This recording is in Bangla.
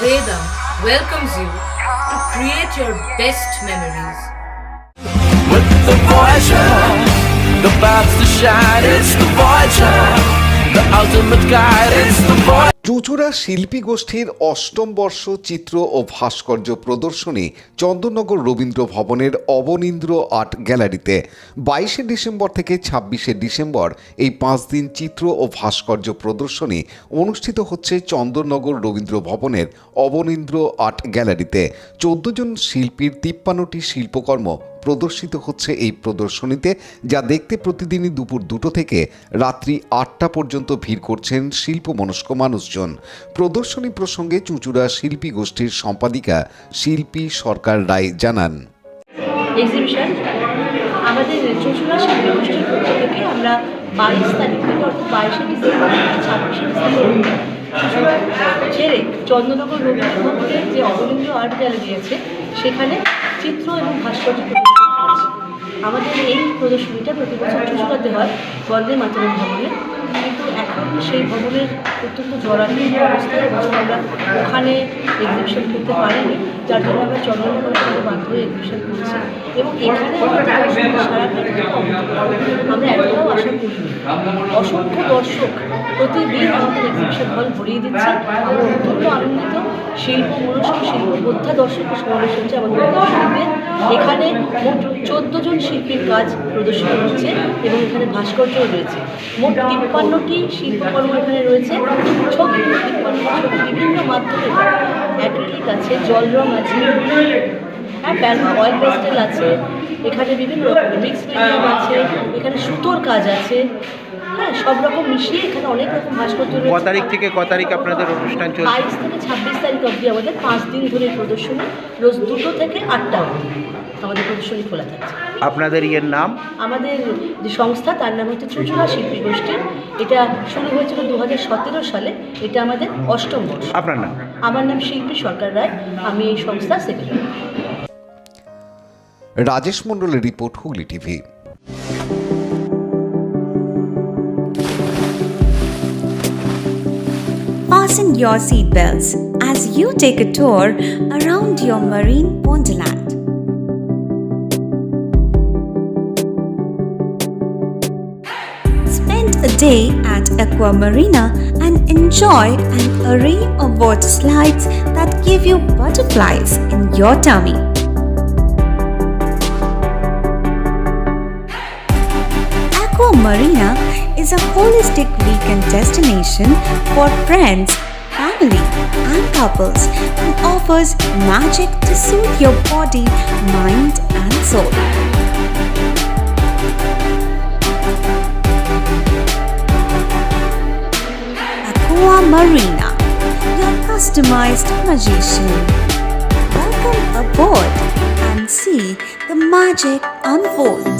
Vedam welcomes you to create your best memories. With the Voyager, the paths to shine, it's the Voyager, the ultimate guide, it's the Voyager. চুঁচুড়া শিল্পী গোষ্ঠীর অষ্টম বর্ষ চিত্র ও ভাস্কর্য প্রদর্শনী চন্দননগর রবীন্দ্র ভবনের অবনীন্দ্র আর্ট গ্যালারিতে 22শে ডিসেম্বর থেকে 26শে ডিসেম্বর এই 5 দিন চিত্র ও ভাস্কর্য প্রদর্শনী অনুষ্ঠিত হচ্ছে চন্দননগর রবীন্দ্র ভবনের অবনীন্দ্র আর্ট গ্যালারিতে। 14 জন শিল্পীর 53টি শিল্পকর্ম প্রদর্শিত হচ্ছে এই প্রদর্শনীতে, যা দেখতে প্রতিদিনই দুপুর 2টো থেকে রাত্রি 8টা পর্যন্ত ভিড় করছেন শিল্পমনস্ক মানুষজন। প্রদর্শনী প্রসঙ্গে চুঁচুড়া শিল্পী গোষ্ঠীর সম্পাদিকা শিল্পী সরকার রায় জানান, এক্সিবিশন আমাদের চুঁচুড়া শিল্পী গোষ্ঠীর পক্ষ থেকে আমরা 22 তারিখ থেকে অর্থাৎ 22শে ডিসেম্বর থেকে 26শে ডিসেম্বর চুঁচুড়া ছেড়ে চন্দননগর রবীন্দ্র ভবনের যে অবনীন্দ্র আর্ট গ্যালারি আছে সেখানে চিত্র এবং ভাস্কর্য প্রদর্শন করেছি। আমাদের এই প্রদর্শনীটা প্রতি বছর চুঁচুড়াতে হয় বন্দে মাতরম ভবনে, কিন্তু এখন সেই ভবনের অত্যন্ত জরাজীর্ণ অবস্থায় এবছর আমরা ওখানে এক্সিবিশন করতে পারিনি, যার জন্য আমরা চন্দননগরের সাথে বাধ্য হয়ে এক্সিবিশন করছি। এবং এখানে আমরা এতটাও আশা করিনি, অসংখ্য দর্শক প্রতিদিন আমাদের এক্সিবিশন হল ভরিয়ে দিচ্ছে। আমরা অত্যন্ত আনন্দিত। শিল্প মনস্ক শিল্পবোদ্ধা দর্শকের সমাবেশ হচ্ছে আমাদের প্রদর্শনীতে। এখানে মোট 14 জন শিল্পীর কাজ প্রদর্শিত হচ্ছে এবং এখানে ভাস্কর্যও রয়েছে। মোট 53টি শিল্পকর্ম এখানে রয়েছে। ছবি 53 ছবি বিভিন্ন মাধ্যমে, অ্যাক্রিলিক আছে, জল রং আছে, অয়েল পেস্টেল আছে, এখানে বিভিন্ন রকমের মিক্সড মিডিয়াম আছে, এখানে সুতোর কাজ আছে, হ্যাঁ, সব রকম মিশিয়ে এখানে অনেক রকম ভাস্কর্য রয়েছে। কত তারিখ থেকে কত তারিখ আপনাদের অনুষ্ঠান চলছে? 22 থেকে 26 তারিখ অবধি আমাদের 5 দিন ধরে প্রদর্শনী, রোজ 2টো থেকে 8টা অবধি আমাদের প্রদর্শনী খোলা থাকছে। আপনাদের ইয়ের নাম? আমাদের যে সংস্থা তার নাম হচ্ছে চুঁচুড়া শিল্পী গোষ্ঠী। এটা শুরু হয়েছিল 2017 সালে। এটা আমাদের 8ম বর্ষ। আপনার নাম? আমার নাম শিল্পী সরকার রায়, আমি এই সংস্থার সেক্রেটারি। রাজেশ মণ্ডলের report, Hooghly TV. Fasten your seatbelts as you take a tour around your marine wonderland. Spend a day at Aqua Marina and enjoy an array of water slides that give you butterflies in your tummy. Aqua Marina is a holistic weekend destination for friends, family, and couples and offers magic to soothe your body, mind, and soul. Aqua Marina, your customized magician. Welcome aboard and see the magic unfold.